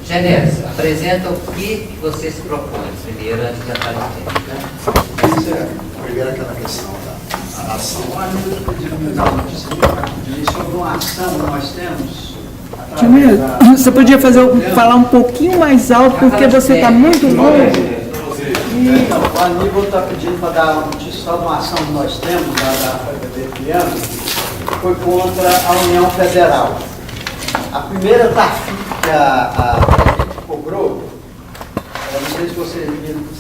Genésio, apresenta o que você se propõe primeiro antes de entrar no tempo, né? Isso é primeiro aquela questão da ação. Olha, eu podia me dar uma notícia sobre uma ação que nós temos. Você podia falar um pouquinho mais alto, porque você está muito longe. Então, o Aníbal está pedindo para dar uma notícia só de uma ação que nós temos da Piano, que foi contra a União Federal. A primeira TAFI que a cobrou, eu não sei se vocês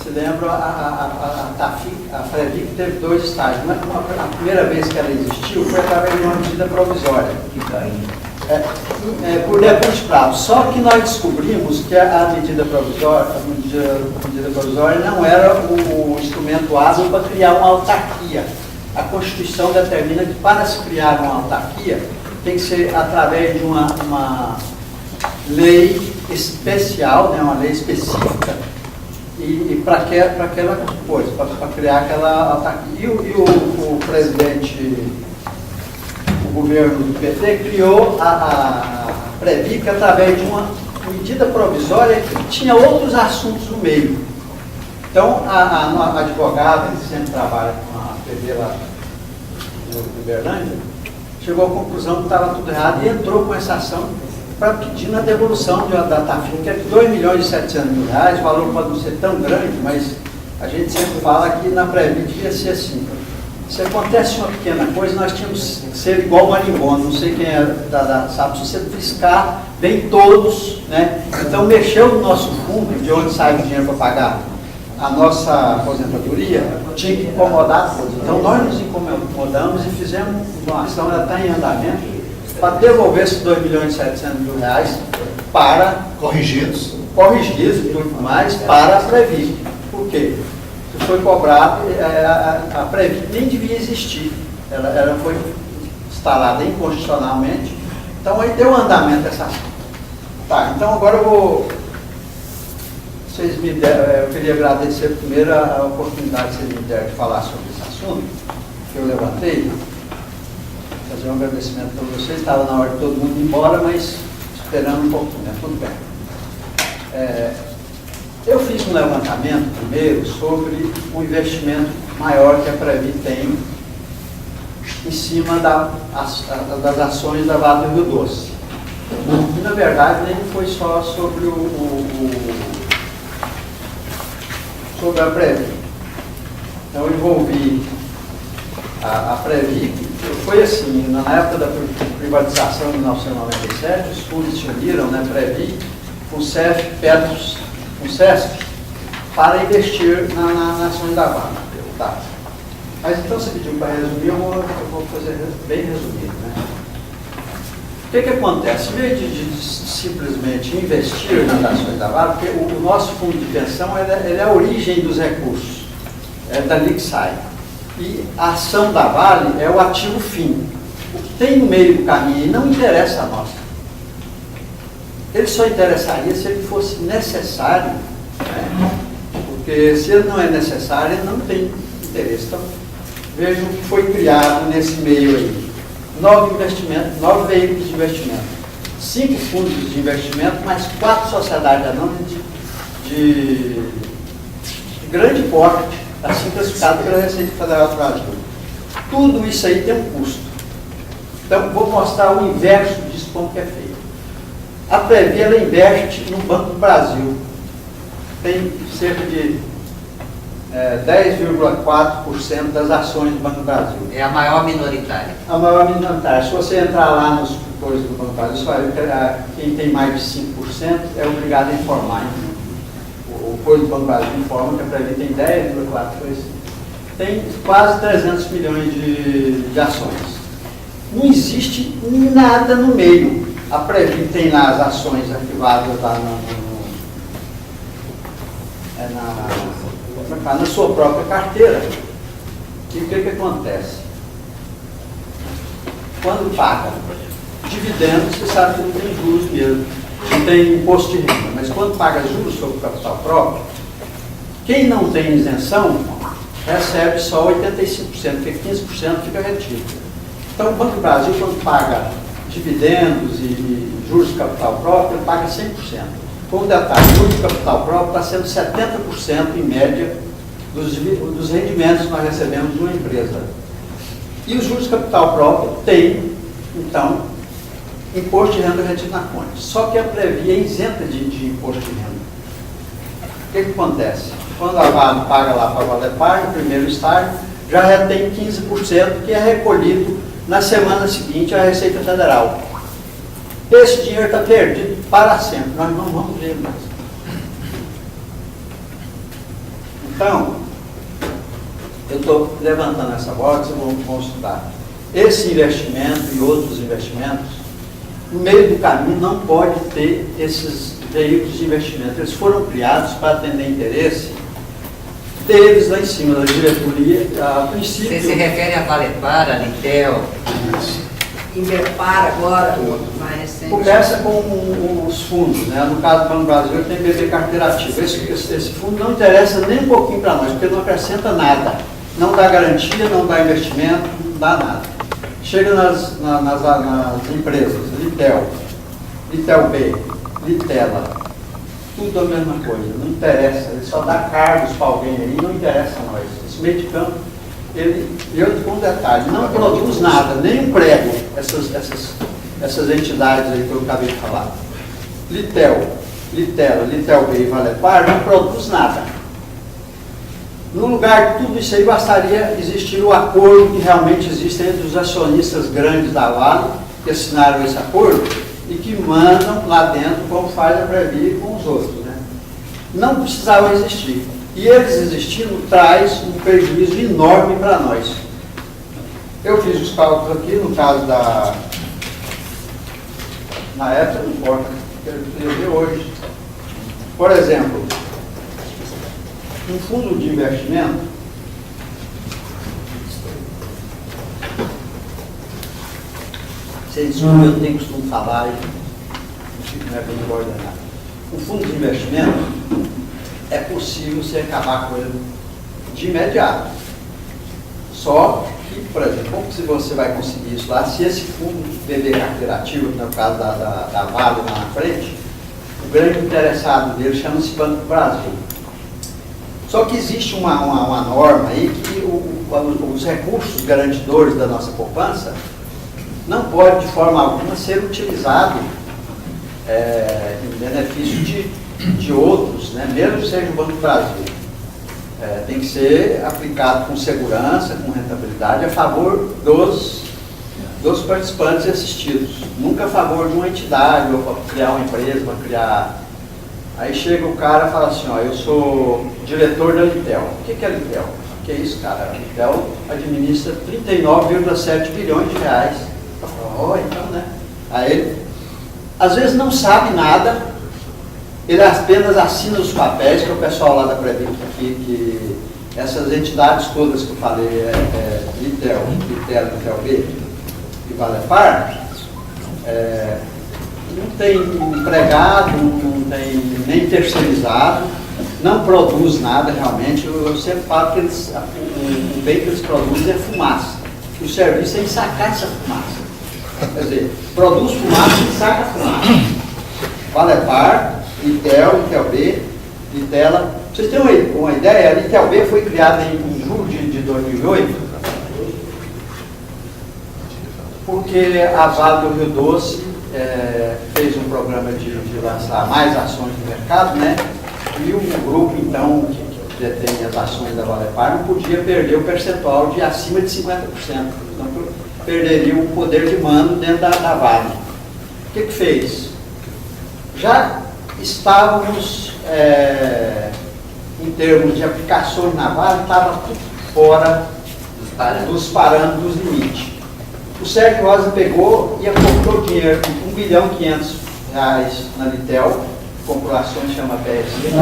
se lembram, a TAFI, a Previc teve dois estágios. A primeira vez que ela existiu foi através de uma medida provisória. Por débito de prazo. Só que nós descobrimos que a medida provisória não era o instrumento hábil para criar uma autarquia. A Constituição determina que para se criar uma autarquia tem que ser através de uma lei especial, né, uma lei específica, e para aquela coisa, para criar aquela autarquia. E o presidente, o governo do PT, criou a Previc através de uma medida provisória que tinha outros assuntos no meio. Então, a advogada, que sempre trabalha com a PV lá no Uberlândia, chegou à conclusão que estava tudo errado e entrou com essa ação para pedir a devolução da TAFI, que é de R$2.700.000. O valor pode não ser tão grande, mas a gente sempre fala que na Previc devia ser assim. Se acontece uma pequena coisa, nós tínhamos que ser igual marimbondo. Não sei quem sabe, se você fiscar, vem todos, né? Então mexeu no nosso fundo, de onde sai o dinheiro para pagar a nossa aposentadoria, tinha que incomodar todos. Então nós nos incomodamos e fizemos uma ação, ela está em andamento, para devolver esses R$2.700.000 para corrigidos e tudo mais, para a Previc. Por quê? Se foi cobrado, a Previc nem devia existir. Ela foi instalada inconstitucionalmente. Então aí deu andamento essa ação. Tá, então agora eu queria agradecer primeiro a oportunidade que vocês me deram de falar sobre esse assunto que eu levantei. Fazer um agradecimento para vocês. Estava na hora de todo mundo ir embora, mas esperando um pouquinho, né? Tudo bem. Eu fiz um levantamento primeiro sobre o investimento maior que a Previc tem em cima das ações da Vale do Rio Doce. E, na verdade, nem foi só sobre sobre a Previc. Então, eu envolvi a Previc. Foi assim, na época da privatização de 1997, os fundos se uniram, né, Previc, com o CEF, Petros, com o SESC, para investir na ações da Vale. Tá. Mas então você pediu para resumir, eu vou fazer bem resumido, né? O que acontece? Em vez de simplesmente investir nas ações da Vale, porque o nosso fundo de pensão ele é a origem dos recursos, é dali que sai. E a ação da Vale é o ativo fim. O que tem no meio do caminho não interessa a nós. Ele só interessaria se ele fosse necessário, né? Porque se ele não é necessário, ele não tem interesse. Então, vejam o que foi criado nesse meio aí. 9 veículos de investimento, 5 fundos de investimento, mais 4 sociedades anônimas de grande porte, assim classificado pela Receita Federal do Brasil. Tudo isso aí tem um custo. Então, vou mostrar o inverso disso, como que é feito. A Previ, ela investe no Banco do Brasil. tem cerca de 10,4% das ações do Banco do Brasil. É a maior minoritária. A maior minoritária. Se você entrar lá nos coisas do Banco do Brasil, você vai ver que quem tem mais de 5% é obrigado a informar. O coisa do Banco do Brasil informa que a Previ tem 10,4%. Tem quase 300 milhões de ações. Não existe nada no meio. A Previ tem lá as ações arquivadas lá na sua própria carteira. E o que acontece? Quando paga dividendos, você sabe que não tem juros mesmo, não tem imposto de renda, mas quando paga juros sobre o capital próprio, quem não tem isenção recebe só 85%, porque 15% fica retido. Então o Banco do Brasil, quando paga dividendos e juros de capital próprio, ele paga 100%. Com detalhe, o juros de capital próprio está sendo 70% em média dos rendimentos que nós recebemos de uma empresa. E os juros de capital próprio tem, então, imposto de renda retido na conta. Só que a Previ é isenta de imposto de renda. O que acontece? Quando a Vale paga lá para a Valepar, no primeiro estágio, já retém 15% que é recolhido na semana seguinte à Receita Federal. Esse dinheiro está perdido para sempre, nós não vamos ver mais. Então, eu estou levantando essa bola, vocês vão estudar. Esse investimento e outros investimentos, no meio do caminho não pode ter esses veículos de investimento. Eles foram criados para atender interesse deles lá em cima, da diretoria, a princípio. Você se refere a Valepar, a Litel? Inverpar agora, mais recente. Começa com os fundos, né? No caso do Banco do Brasil, tem BB Carteira Ativa. Esse fundo não interessa nem um pouquinho para nós, porque não acrescenta nada. Não dá garantia, não dá investimento, não dá nada. Chega nas empresas, Litel, Litel B, Litela, tudo a mesma coisa, não interessa, ele só dá cargos para alguém aí, não interessa a nós. Esse meio de campo, eu com detalhe, não produz nada, nem emprego, essas entidades aí que eu acabei de falar. Litel, Litela, Litel B e Valepar não produz nada. No lugar de tudo isso aí, bastaria existir o acordo que realmente existe entre os acionistas grandes da Vale, que assinaram esse acordo, e que mandam lá dentro, como faz a Previ com os outros. Né? Não precisavam existir. E eles existindo traz um prejuízo enorme para nós. Eu fiz os cálculos aqui, no caso da... Na época, não importa, eu queria ver hoje. Por exemplo, um fundo de investimento, vocês desculpem, eu tenho costume de falar, não é bem ordenado. Um fundo de investimento, é possível você acabar com ele de imediato. Só que, por exemplo, como que você vai conseguir isso lá, se esse fundo BB Carteira Ativa, no caso da Vale lá na frente, o grande interessado dele chama-se Banco do Brasil. Só que existe uma norma aí que os recursos garantidores da nossa poupança não pode de forma alguma ser utilizado em benefício de outros, né? Mesmo que seja o Banco do Brasil. Tem que ser aplicado com segurança, com rentabilidade, a favor dos participantes e assistidos. Nunca a favor de uma entidade, ou para criar uma empresa, para criar... Aí chega o cara e fala assim, ó, eu sou diretor da Litel. O que é Litel? O que é isso, cara? A Litel administra 39,7 bilhões de reais. Então, né? Aí ele, às vezes não sabe nada, ele apenas assina os papéis, que é o pessoal lá da Previ, que essas entidades todas que eu falei, Litel, Litel B e Valepar, não tem empregado, não tem nem terceirizado, não produz nada realmente. Eu sempre falo que o bem que eles produzem é fumaça. O serviço é ensacar essa fumaça. Quer dizer, produz fumaça e ensaca a fumaça. Valepar, Litel, Litel B, Litela. Pra vocês terem uma ideia, a Litel B foi criada em julho de 2008, porque a Vale do Rio Doce fez um programa de lançar mais ações no mercado, né? E o grupo, então, que detém as ações da Valepar, não podia perder o percentual de acima de 50%. Então, perderia o poder de mando dentro da Vale. O que fez? Já estávamos, em termos de aplicações na Vale, estava tudo fora dos parâmetros, dos limites. O Sérgio Rosa pegou e aportou dinheiro, R$ 1,5 bilhão na Litel, comprou ações, chama PSI.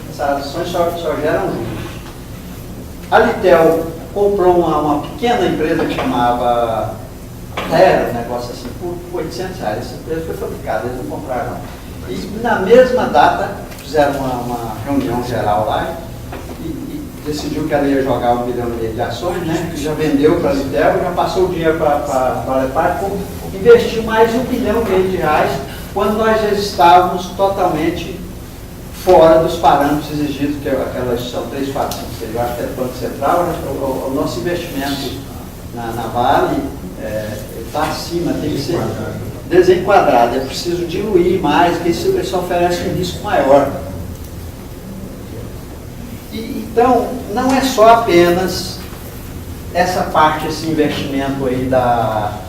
Essas ações só geram juros. A Litel comprou uma pequena empresa que chamava Terra, um negócio assim, por R$ 800. Essa empresa foi fabricada, eles não compraram não. E na mesma data fizeram uma reunião geral lá e decidiu que ela ia jogar R$ 1 bilhão de ações, né? Já vendeu para a Litel, já passou o dinheiro para a Valepar, investiu mais de R$ 1,5 bilhão quando nós já estávamos totalmente fora dos parâmetros exigidos, que aquelas são 3, 4, 5, 6, eu acho que é do Banco Central, o nosso investimento na Vale está acima, tem que ser desenquadrado, é preciso diluir mais, porque isso oferece um risco maior. Então, não é só apenas essa parte, esse investimento aí lá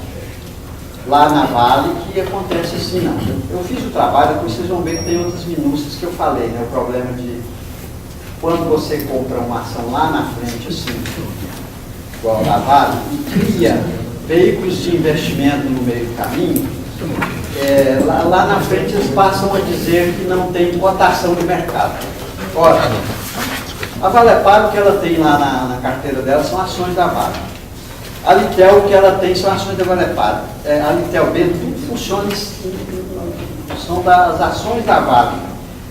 na Vale que acontece assim, não. Eu fiz o trabalho, depois vocês vão ver que tem outras minúcias que eu falei, né? O problema de quando você compra uma ação lá na frente, assim, igual a Vale, e cria veículos de investimento no meio do caminho, lá na frente eles passam a dizer que não tem cotação de mercado. Ora, a Valepar, o que ela tem lá na carteira dela são ações da Vale. A Litel, o que ela tem são ações da Valepar. A Litel B, tudo funciona em função das ações da Vale.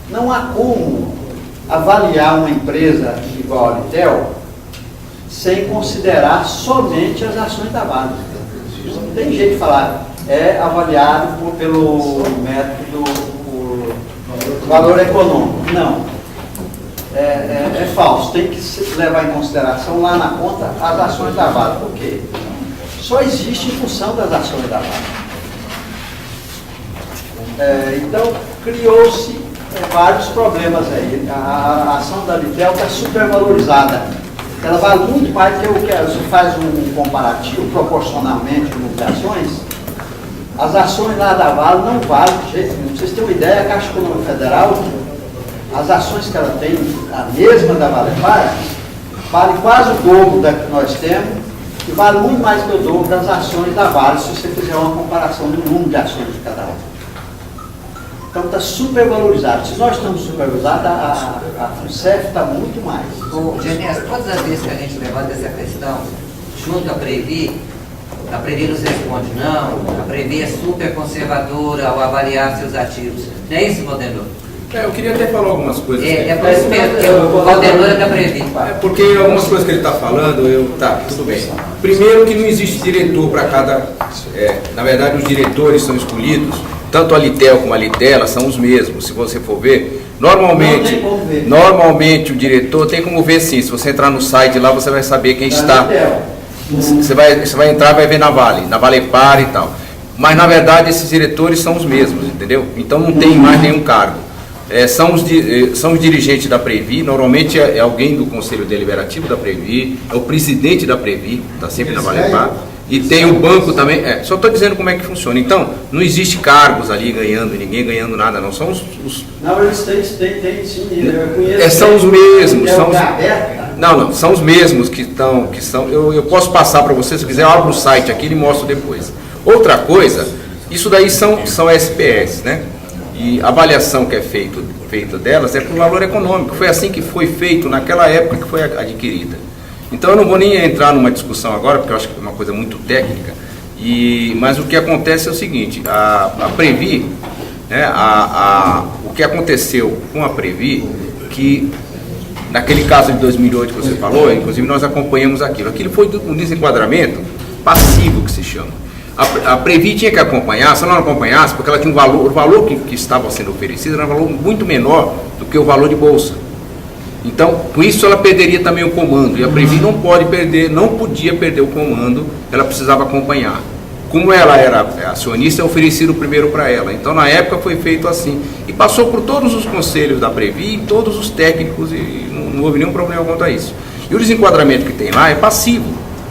Não há como avaliar uma empresa igual a Litel sem considerar somente as ações da Vale. Não tem jeito de falar. É avaliado pelo método do valor econômico. Não. É falso. Tem que levar em consideração lá na conta as ações da Vale. Por quê? Só existe em função das ações da Vale. Então, criou-se vários problemas aí. A ação da Litel está supervalorizada. Ela vale muito mais que o que você faz um comparativo proporcionalmente de ações. As ações lá da Vale não valem de jeito nenhum. Pra vocês terem uma ideia, a Caixa Econômica Federal, as ações que ela tem, a mesma da Valepar, vale quase o dobro da que nós temos e vale muito mais que o dobro das ações da Vale, se você fizer uma comparação do número de ações de cada uma. Então está supervalorizado. Se nós estamos supervalorizados, a FUNCEF está muito mais. Genésio, todas as vezes que a gente levanta essa questão, junto à Previ nos responde, não, a Previ é super conservadora ao avaliar seus ativos. Não é isso, Valdenor? Eu queria até falar algumas coisas. É por isso mesmo que o Valdenor é da Previ. Porque algumas coisas que ele está falando, tá, tudo bem. Primeiro que não existe diretor para cada... na verdade, os diretores são escolhidos, tanto a Litel como a Litela são os mesmos, se você for ver. Normalmente o diretor tem como ver sim, se você entrar no site lá, você vai saber quem está. Você vai entrar e vai ver na Valepar e tal. Mas na verdade esses diretores são os mesmos, entendeu? Então não tem mais nenhum cargo. São os dirigentes da Previ, normalmente é alguém do Conselho Deliberativo da Previ, é o presidente da Previ, está sempre na Valepar. E tem o banco também, só estou dizendo como é que funciona. Então, não existe cargos ali ganhando, ninguém ganhando nada, não. São os... Não, eles têm sim, eu conheço. São os mesmos. São os mesmos que são. Eu posso passar para vocês, se quiser, eu abro o site aqui e mostro depois. Outra coisa, isso daí são SPS, né? E a avaliação que é feita delas é por valor econômico. Foi assim que foi feito naquela época que foi adquirida. Então eu não vou nem entrar numa discussão agora, porque eu acho que é uma coisa muito técnica, mas o que acontece é o seguinte, a Previ, né, o que aconteceu com a Previ, que naquele caso de 2008 que você falou, inclusive nós acompanhamos aquilo foi um desenquadramento passivo que se chama. A Previ tinha que acompanhar, se ela não acompanhasse, porque ela tinha o valor que estava sendo oferecido era um valor muito menor do que o valor de bolsa. Então, com isso ela perderia também o comando, e a Previ não podia perder o comando, ela precisava acompanhar. como ela era acionista, é oferecido primeiro para ela. Então, na época, foi feito assim. E passou por todos os conselhos da Previ, todos os técnicos, e não houve nenhum problema quanto a isso. E o desenquadramento que tem lá é passivo,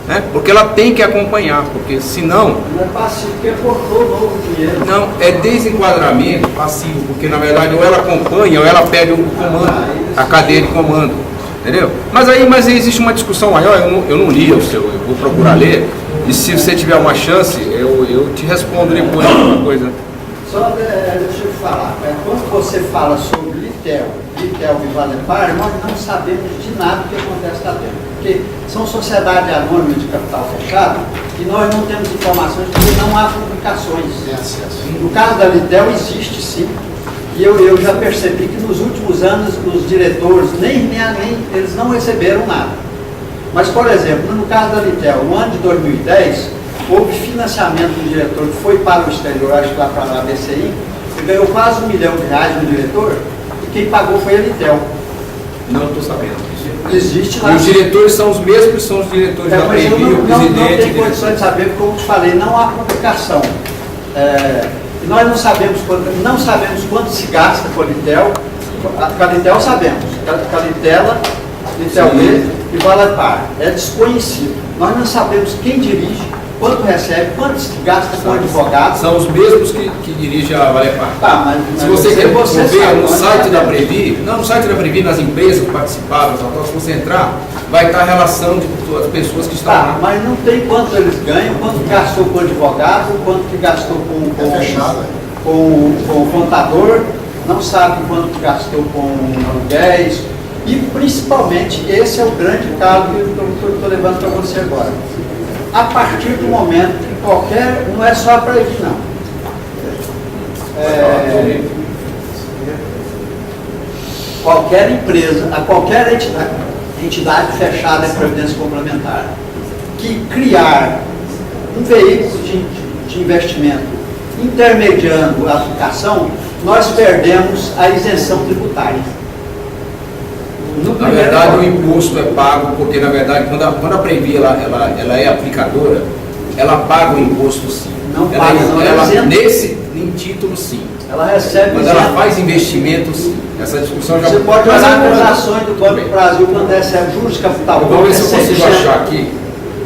né? Porque ela tem que acompanhar, porque senão... Não é passivo, porque cortou novo dinheiro. Não, é desenquadramento passivo, porque na verdade ou ela acompanha ou ela pede o comando, a cadeia de comando, entendeu? Mas existe uma discussão maior, eu não li o seu, eu vou procurar ler, e se você tiver uma chance, eu te respondo depois alguma coisa. Só deixa eu falar, quando você fala sobre Litel e Valepar, nós não sabemos de nada que acontece lá dentro, porque são sociedades anônimas de capital fechado e nós não temos informações porque não há publicações. No caso da Litel existe sim, e eu já percebi que nos últimos anos os diretores nem eles não receberam nada. Mas, por exemplo, no caso da Litel, no ano de 2010, houve financiamento do diretor que foi para o exterior, acho que lá para a BCI, e ganhou quase R$1 milhão no diretor, e quem pagou foi a Litel. Não estou sabendo. Existe lá. E os diretores são os mesmos que são os diretores da mas Previ, o não presidente... tem condições de saber, porque, como eu te falei, não há publicação. E nós não sabemos quanto se gasta com a Litel. Com a Litel sabemos, com a Litel B e Valepar. É desconhecido. Nós não sabemos quem dirige, quanto recebe, quanto se gasta com advogado. São os mesmos que dirigem a Valepar. Tá, mas se você quer ver no site da sabemos. Previ, no site da Previ, nas empresas que participaram, se você entrar, vai estar a relação de todas as pessoas que estão Tá, lá. mas não tem quanto eles ganham, quanto gastou com advogado, quanto que gastou com o contador, não sabe quanto gastou com aluguéis, e principalmente esse é o grande caso que eu estou levando para você agora. A partir do momento que não é só para ele não. Qualquer empresa, qualquer entidade fechada em previdência complementar, que criar um veículo de investimento intermediando a aplicação, nós perdemos a isenção tributária. Na verdade, o imposto é pago, porque na verdade, quando a Previ ela é aplicadora, ela paga o imposto sim. Não paga, não em título sim. Ela recebe. Quando ela faz investimentos, essa discussão já... Você pode olhar nas ações do Banco do Brasil quando recebe juros de capital. Vamos ver se eu consigo achar aqui.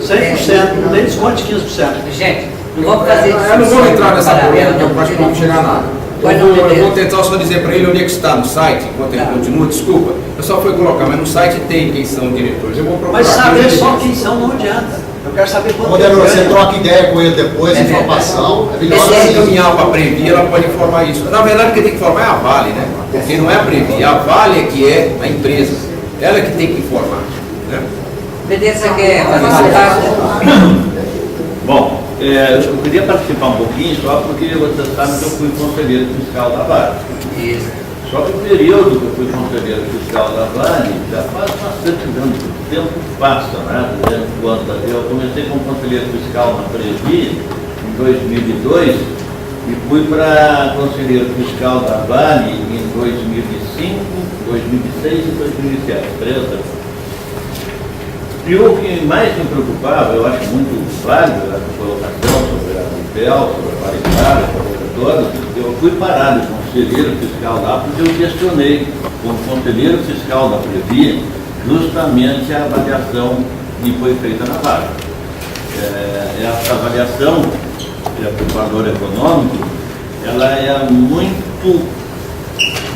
100%, não tem desconto de 15%. Gente, não vamos fazer isso. Eu não vou entrar nessa polêmica, porque eu acho que não vou chegar a nada. Eu vou tentar só dizer para ele onde é que está no site, enquanto ele continua, desculpa. Eu só fui colocar, mas no site tem quem são diretores. Eu vou procurar. Mas saber só quem são não adianta. Eu quero saber quanto Você troca ideia com ele depois, informação. Se você encaminhar para a Previ, ela pode informar isso. Na verdade, quem tem que informar é a Vale, né? Porque não é a Previ, a Vale é que é a empresa. Ela é que tem que informar. Né? Pedro, você quer fazer uma parte? Bom, eu queria participar um pouquinho só porque vocês sabem que eu fui conselheiro fiscal da Vale. Isso. Só que o período que eu fui conselheiro fiscal da Vale já faz bastante anos, o tempo passa, né? Eu comecei como conselheiro fiscal na Previ em 2002 e fui para conselheiro fiscal da Vale em 2005, 2006 e 2007, 3 anos. E o que mais me preocupava, eu acho muito válido a colocação sobre a Litel, sobre a Valepar, essa coisa toda, eu fui parado de conselheiro fiscal lá porque eu questionei, como conselheiro fiscal da Previ, justamente a avaliação que foi feita na Vale. Essa avaliação, que é do valor econômico, ela é muito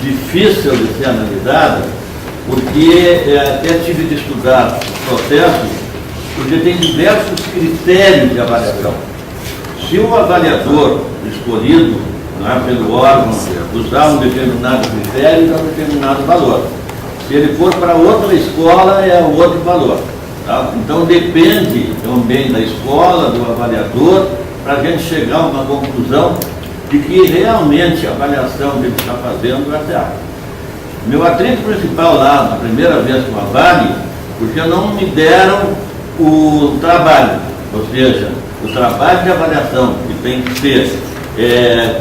difícil de ser analisada, porque até tive de estudar o processo, porque tem diversos critérios de avaliação. Se o avaliador escolhido pelo órgão usar um determinado critério, dá um determinado valor. Se ele for para outra escola, é outro valor. Tá? Então depende também da escola, do avaliador, para a gente chegar a uma conclusão de que realmente a avaliação que ele está fazendo é certa. Meu atrito principal lá, na primeira vez com a Vale, porque não me deram o trabalho, ou seja, o trabalho de avaliação que tem que ter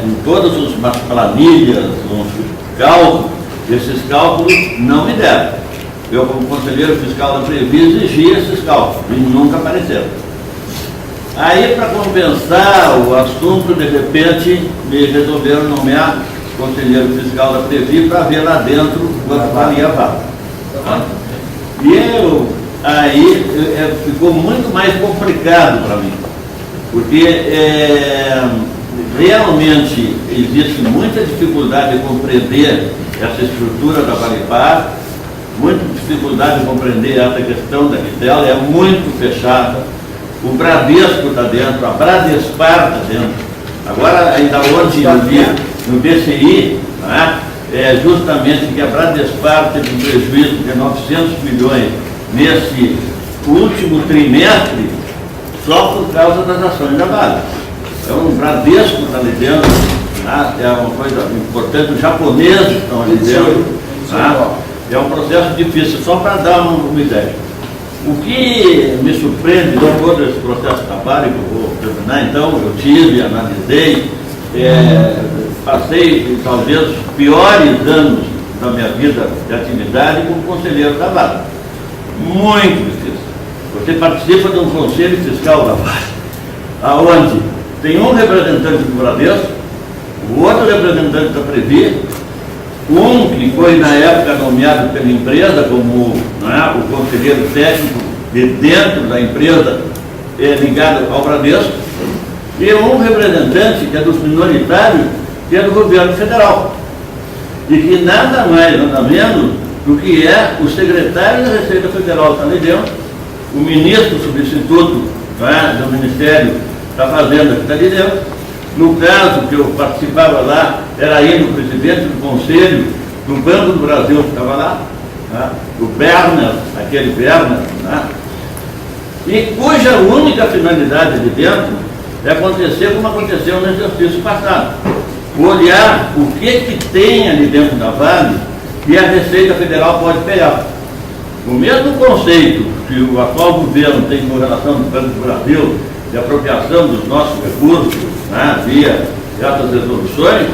com todas as planilhas, os cálculos, esses cálculos não me deram. Eu, como conselheiro fiscal da Previ, exigi esses cálculos e nunca apareceram. Aí, para compensar o assunto, de repente, me resolveram nomear conselheiro fiscal da Previ para ver lá dentro quanto valia a vaga. E aí ficou muito mais complicado para mim, porque realmente existe muita dificuldade de compreender essa estrutura da Valipar, muita dificuldade de compreender essa questão da Quitel, é muito fechada. O Bradesco está dentro, a Bradespar está dentro. Agora, ainda ontem eu vi no BCI, né, justamente que a Bradespar teve um prejuízo de 900 milhões nesse último trimestre, só por causa das ações da Vale. Então, o Bradesco está ali dentro, né, é uma coisa importante, os japoneses estão ali dentro. Né, é um processo difícil, só para dar uma ideia. O que me surpreende de todo esse processo da Vale, que eu vou terminar, então, eu tive, analisei, passei talvez os piores anos da minha vida de atividade como conselheiro da Vale. Muito difícil. Você participa de um conselho fiscal da Vale, aonde tem um representante do Bradesco, o outro representante da Previ, um que foi na época nomeado pela empresa como, né, o conselheiro técnico de dentro da empresa ligado ao Bradesco, e um representante que é dos minoritários, que é do governo federal, e que nada mais, nada menos do que é o secretário da Receita Federal está ali dentro, o ministro substituto, né, do Ministério da Fazenda que está ali dentro. No caso que eu participava lá, era ainda o presidente do Conselho do Banco do Brasil que estava lá, né, o Berner, aquele Berner, né, e cuja única finalidade de dentro é acontecer como aconteceu no exercício passado. Olhar o que tem ali dentro da Vale que a Receita Federal pode pegar. O mesmo conceito que o atual governo tem com relação ao Banco do Brasil de apropriação dos nossos recursos, né, via essas resoluções,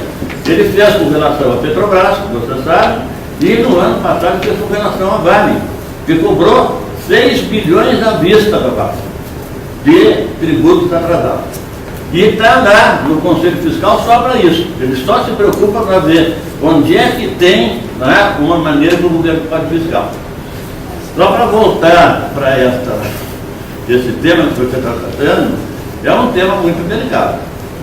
ele fez com relação à Petrobras, que você sabe, e no ano passado fez com relação à Vale, que cobrou 6 bilhões à vista da Vale, de tributos atrasados. E está lá no Conselho Fiscal só para isso. Ele só se preocupa para ver onde é que tem, né, uma maneira do governo pode fiscal. Só para voltar para esse tema que você está tratando, é um tema muito delicado.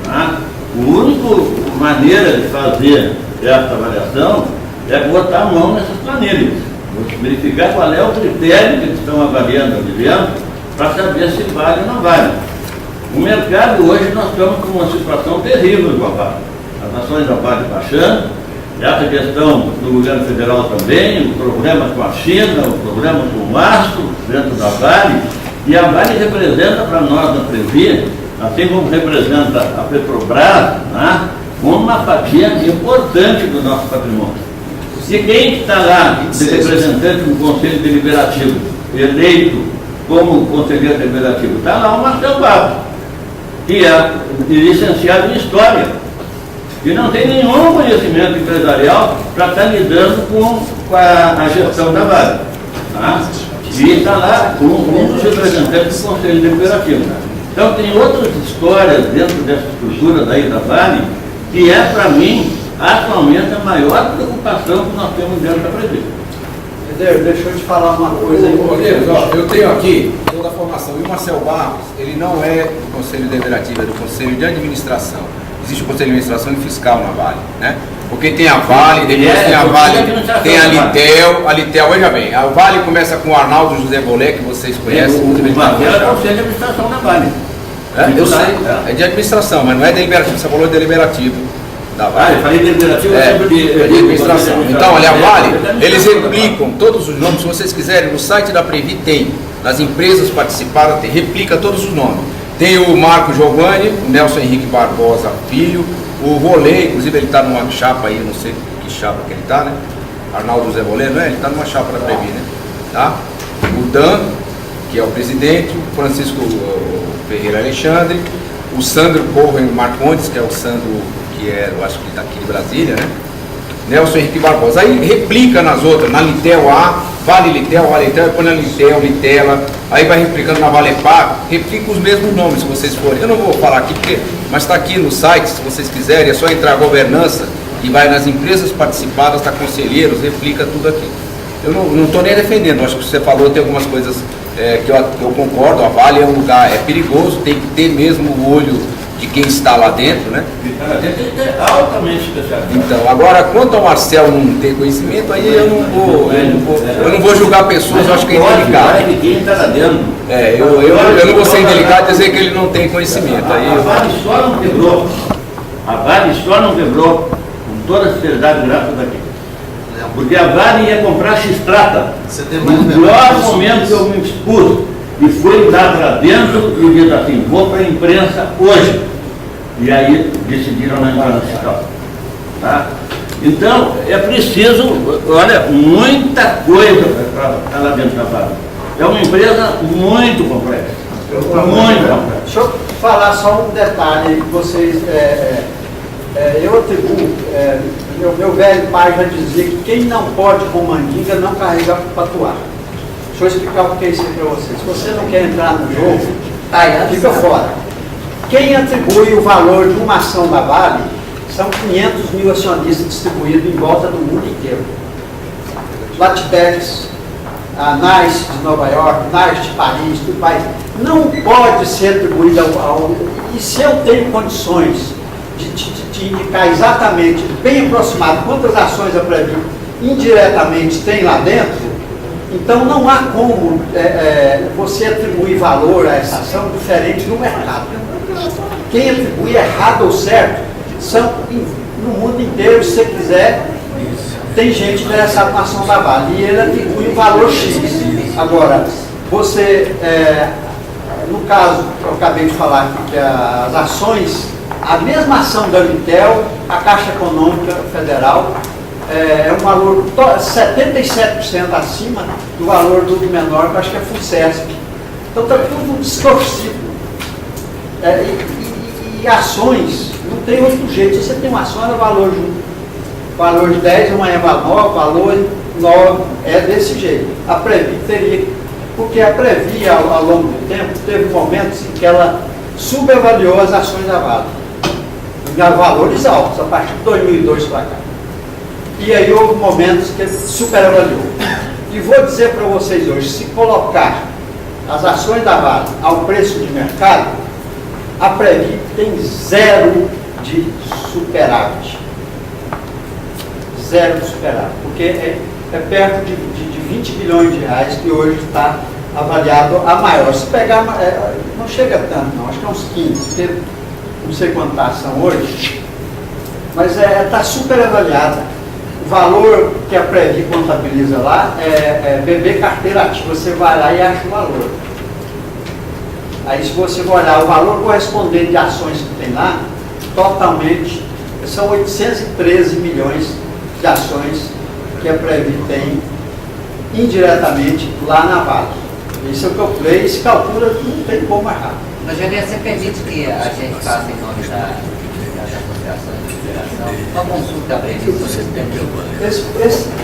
Né? A única maneira de fazer essa avaliação é botar a mão nessas planilhas, verificar qual é o critério que eles estão avaliando ali dentro, para saber se vale ou não vale. O mercado hoje nós estamos com uma situação terrível com a Vale. As ações da Vale baixando, essa questão do governo federal também, o problema com a China, o problema com o aço dentro da Vale, e a Vale representa para nós na Previ, assim como representa a Petrobras, né, uma fatia importante do nosso patrimônio. E quem está lá de representante do Conselho Deliberativo, eleito como conselheiro deliberativo, está lá o Marcelo Barros, que é licenciado em História, e não tem nenhum conhecimento empresarial para estar lidando com a gestão da Vale. Tá? E está lá como um dos representantes do Conselho Deliberativo. Então tem outras histórias dentro dessa estrutura daí da Vale, que é para mim, atualmente, a maior preocupação que nós temos dentro da Previ. Deixa eu te falar uma coisa aí. Rodrigues, eu tenho aqui toda a formação. E o Marcelo Barros, ele não é do Conselho Deliberativo, é do Conselho de Administração. Existe o Conselho de Administração e Fiscal na Vale, né? Porque tem a Vale, depois tem a Vale, tem a Litel, veja bem, a Vale começa com o Arnaldo José Bolé, que vocês conhecem. O Marcelo é o Conselho de Administração da Vale. Eu sei, é de administração, mas não é deliberativo, você falou deliberativo da Vale. Eu falei deliberativo, de administração. Então, olha, a Vale, eles replicam todos os nomes, se vocês quiserem, no site da Previ tem, nas empresas participaram, tem, replica todos os nomes. Tem o Marco Giovanni, o Nelson Henrique Barbosa Filho, o Rolê, inclusive ele está numa chapa aí, não sei que chapa que ele está, né? Arnaldo Zé Rolê, não é? Ele está numa chapa da Previ, né? Tá? O Dan, que é o presidente, o Francisco Ferreira Alexandre, o Sandro Corren Marcondes, que é o Sandro, que é, eu acho que ele está aqui de Brasília, né? Nelson Henrique Barbosa. Aí replica nas outras, na Litel A, Vale Litel, põe na Litel, Litela, aí vai replicando na Valepar, replica os mesmos nomes se vocês forem. Eu não vou falar aqui, mas está aqui no site, se vocês quiserem, é só entrar governança e vai nas empresas participadas, tá conselheiros, replica tudo aqui. Eu não estou nem defendendo, acho que você falou, tem algumas coisas que eu concordo, a Vale é um lugar, é perigoso, tem que ter mesmo o olho de quem está lá dentro, né? É altamente especializado. Então, agora, quanto ao Marcel não ter conhecimento, aí eu não vou julgar pessoas, eu acho que é indelicado. Ninguém está lá dentro. Eu não vou ser indelicado e dizer que ele não tem conhecimento. Aí A Vale só não quebrou. A Vale só não quebrou, com toda a sinceridade, graças a Deus. Porque a Vale ia comprar X-Trata. No pior momento que eu me expus e fui lá para dentro e disse assim, vou para a imprensa hoje. E aí decidiram não entrar no fiscal. Tá? Então, é preciso, olha, muita coisa para estar lá dentro da Vale. É uma empresa muito complexa. Muito complexa. Deixa eu falar só um detalhe que vocês. Eu atribuo, meu velho pai já dizia que quem não pode com mandinga não carrega patuá. Deixa eu explicar o que é isso para vocês. Se você não quer entrar no jogo, fica fora. Quem atribui o valor de uma ação da Vale são 500 mil acionistas distribuídos em volta do mundo inteiro. Latitex, a NICE de Nova York, NICE de Paris, tudo mais. Não pode ser atribuído ao. E se eu tenho condições de indicar exatamente, bem aproximado, quantas ações a Previ indiretamente tem lá dentro, então não há como você atribuir valor a essa ação diferente no mercado. Quem atribui errado ou certo são no mundo inteiro, se você quiser, tem gente interessada na ação da Vale e ele atribui um valor X. Agora, você, no caso, eu acabei de falar aqui que as ações, a mesma ação da Litel, a Caixa Econômica Federal, é um valor 77% acima do valor do menor, que eu acho que é FUNSESP. Então está tudo distorcido. E ações, não tem outro jeito. Se você tem uma ação, é valor de 10, amanhã é 9, valor 9, é desse jeito. A Previ teria, porque a Previ, ao longo do tempo, teve momentos em que ela subavaliou as ações da Vale. Em valores altos, a partir de 2002 para cá. E aí houve momentos que ele superavaliou. E vou dizer para vocês hoje, se colocar as ações da Vale ao preço de mercado, a Previ tem zero de superávit. Zero de superávit. Porque é perto de 20 bilhões de reais que hoje está avaliado a maior. Se pegar, não chega tanto não, acho que é uns 15, porque não sei quanto está a ação hoje, mas está super avaliada. O valor que a Previ contabiliza lá é BB carteira ativa. Você vai lá e acha o valor. Aí se você olhar o valor correspondente de ações que tem lá, totalmente, são 813 milhões de ações que a Previ tem indiretamente lá na Vale. Isso é o que eu falei, se calcula, não tem como errar. Mas, Juliana, você permite que a gente faça em nome das associações de federação uma consulta breve sobre esse tema?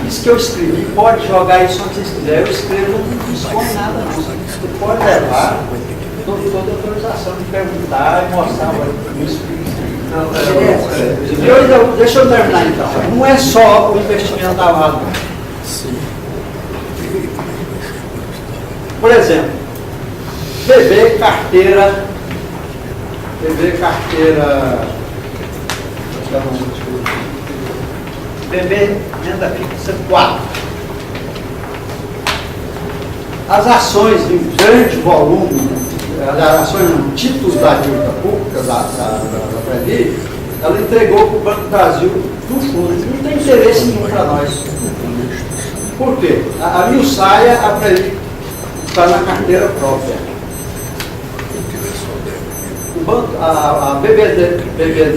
Isso que eu escrevi, pode jogar isso onde vocês quiserem. Eu escrevo, não esconde nada não. Você pode levar toda a autorização de perguntar e mostrar isso. Deixa eu terminar então. Não é só o investimento da Vale. Por exemplo, BB carteira BB renda fixa 4. As ações de grande volume, as ações no títulos da dívida pública da Previ, ela entregou para o Banco do Brasil do fundo. Não tem interesse nenhum para nós. Por quê? A Milsaia, a Previ está na carteira própria. O banco, a BBDTVM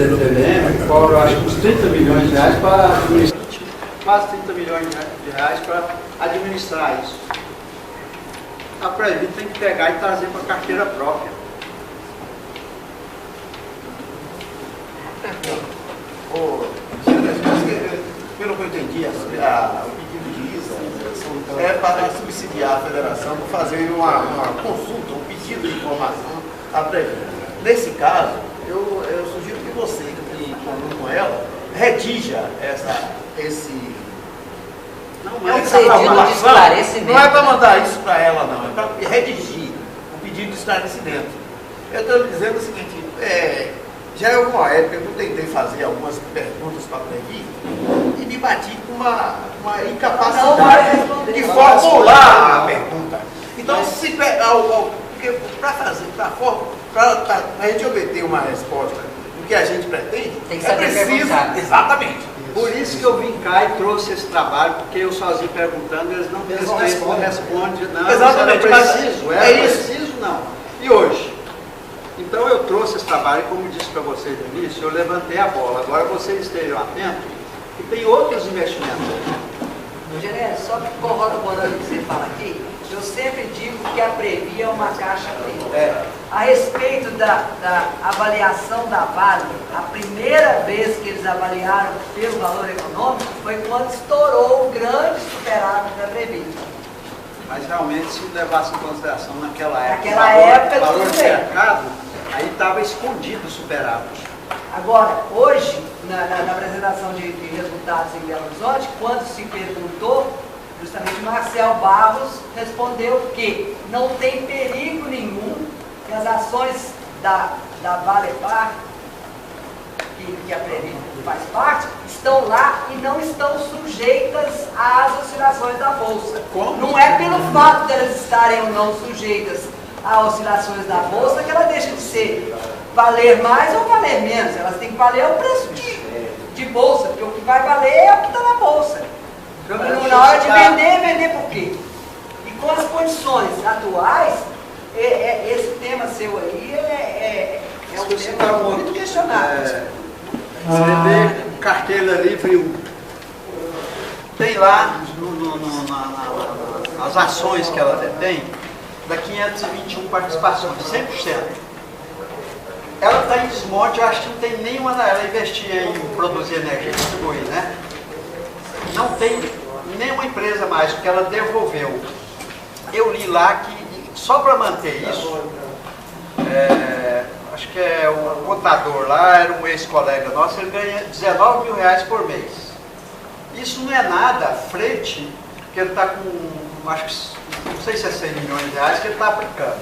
cobra, acho que uns 30 milhões de reais para administrar, quase 30 milhões de reais para administrar isso. A Previ tem que pegar e trazer para a carteira própria. Pelo que eu entendi, o pedido de ISA são é para subsidiar a federação para fazer uma consulta, um pedido de informação à Previ. Nesse caso, eu sugiro que você, que conjunto com ela, redija esse... Não é um pedido de esclarecimento. Não é para mandar isso para ela, não. É para redigir o pedido de esclarecimento. Eu estou dizendo o seguinte, já é uma época que eu tentei fazer algumas perguntas para a Previ e me bati com uma incapacidade de formular a pergunta. Então, para a gente obter uma resposta do que a gente pretende, tem que saber perguntar. Exatamente. Por isso que eu vim cá e trouxe esse trabalho, porque eu sozinho perguntando, eles não respondem, não. Exatamente, era preciso, não. E hoje? Então eu trouxe esse trabalho, e como disse para vocês no início, eu levantei a bola. Agora vocês estejam atentos, que tem outros investimentos. Gerê, só corroborando o que você fala aqui, eu sempre digo que a Previ é uma caixa preta. A respeito da avaliação da Vale, a primeira vez que eles avaliaram pelo valor econômico foi quando estourou o grande superávit da Previ. Mas realmente, se levasse em consideração naquela época, o valor tudo de bem. mercado, aí estava escondido o superávit. Agora, hoje, na apresentação de resultados em Belo Horizonte, quando se perguntou, justamente Marcel Barros respondeu que não tem perigo nenhum que as ações da Valepar, que a Previ faz parte, estão lá e não estão sujeitas às oscilações da Bolsa. Como? Não é pelo fato de elas estarem ou não sujeitas às oscilações da Bolsa que ela deixa de ser valer mais ou valer menos. Elas têm que valer o preço de Bolsa, porque o que vai valer é o que está na Bolsa. Na hora de vender por quê? E com as condições atuais, esse tema seu aí é um tema muito questionável. Você vê carteira livre 1. Tem lá as ações que ela detém, da 521 participações, 100%. Ela está em desmonte, eu acho que não tem nenhuma, ela investia em produzir energia e distribuir, né? Não tem nenhuma empresa mais, porque ela devolveu. Eu li lá que só para manter isso, acho que o contador lá, era um ex-colega nosso, ele ganha R$19 mil por mês. Isso não é nada frente, porque ele está com, acho que, não sei se é 100 milhões de reais que ele está aplicando.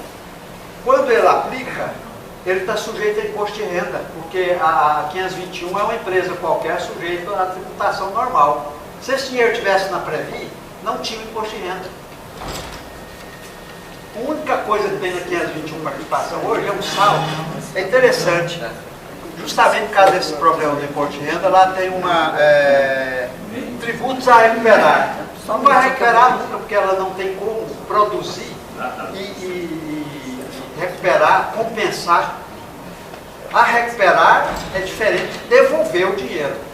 Quando ele aplica, ele está sujeito a imposto de renda, porque a 521 é uma empresa qualquer sujeita à tributação normal. Se esse dinheiro estivesse na Previ, não tinha imposto de renda. A única coisa que tem na 521 participação hoje é um saldo. É interessante. Justamente por causa desse problema do imposto de renda, lá tem tributos a recuperar. Não vai recuperar nunca, porque ela não tem como produzir e recuperar, compensar. A recuperar é diferente de devolver o dinheiro.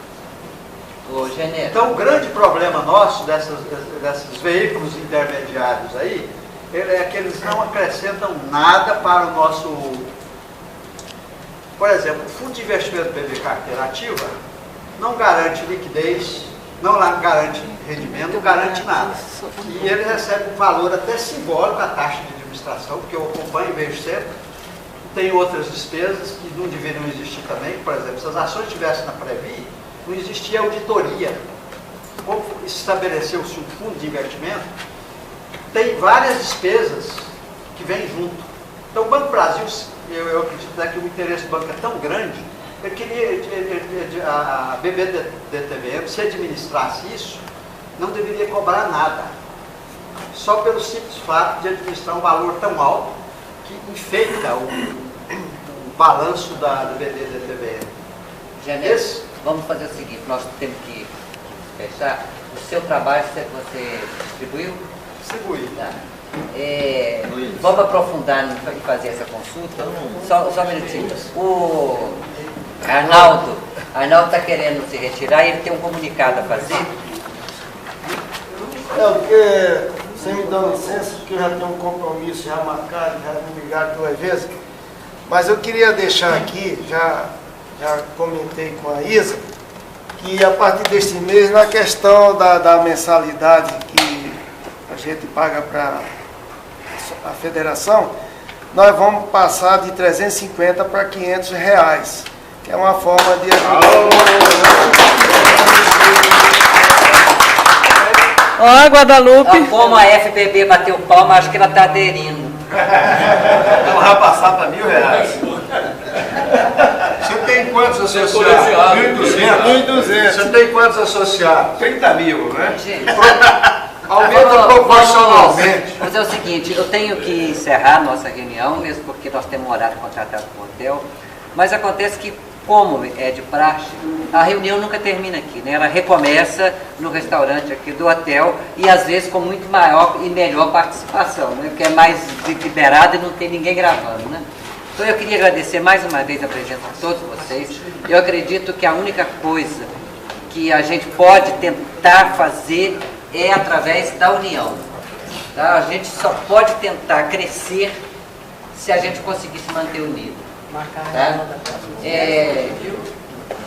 Então o grande problema nosso desses veículos intermediários aí, é que eles não acrescentam nada para o nosso... Por exemplo, o Fundo de Investimento PV Carteira Ativa não garante liquidez, não garante rendimento, não garante nada. E ele recebe um valor até simbólico da taxa de administração, porque eu acompanho e vejo sempre. Tem outras despesas que não deveriam existir também. Por exemplo, se as ações estivessem na Previ, não existia auditoria. Como estabeleceu-se um fundo de investimento, tem várias despesas que vêm junto. Então o Banco Brasil, eu acredito que o interesse do banco é tão grande, eu queria a BBDTVM, se administrasse isso, não deveria cobrar nada. Só pelo simples fato de administrar um valor tão alto que enfeita o balanço da BBDTVM. Genésio, vamos fazer o seguinte, nós temos que fechar. O seu trabalho você distribuiu? Distribuí. Tá. Vamos aprofundar em fazer essa consulta. Só um minutinho. O Arnaldo está querendo se retirar e ele tem um comunicado a fazer. Porque, sem me dar licença, porque eu já tenho um compromisso já marcado, já me ligaram 2 vezes, mas eu queria deixar aqui, já comentei com a Isa, que a partir deste mês, na questão da mensalidade que a gente paga para a federação, nós vamos passar de 350 para 500 reais, que é uma forma de ajudar. Ó, Guadalupe. Como a FBB bateu palma, acho que ela está aderindo. Ela vai passar para R$1.000. Você tem quantos associados? 1.200. Você tem quantos associados? 30 mil, né? Gente, Aumenta proporcionalmente. Mas é o seguinte, eu tenho que encerrar nossa reunião, mesmo porque nós temos um horário contratado com o hotel, mas acontece que, como é de praxe, a reunião nunca termina aqui, né? Ela recomeça no restaurante aqui do hotel e às vezes com muito maior e melhor participação, né? Porque é mais liberado e não tem ninguém gravando, né? Então eu queria agradecer mais uma vez a presença de todos vocês. Eu acredito que a única coisa que a gente pode tentar fazer é através da união. Tá? A gente só pode tentar crescer se a gente conseguir se manter unido. Tá?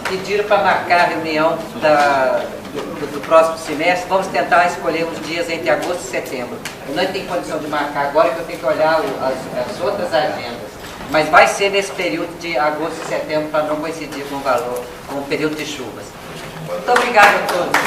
Pediram para marcar a reunião do próximo semestre. Vamos tentar escolher uns dias entre agosto e setembro. Eu não tenho condição de marcar agora, que eu tenho que olhar as outras agendas. Mas vai ser nesse período de agosto e setembro, para não coincidir com o período de chuvas. Muito obrigado a todos.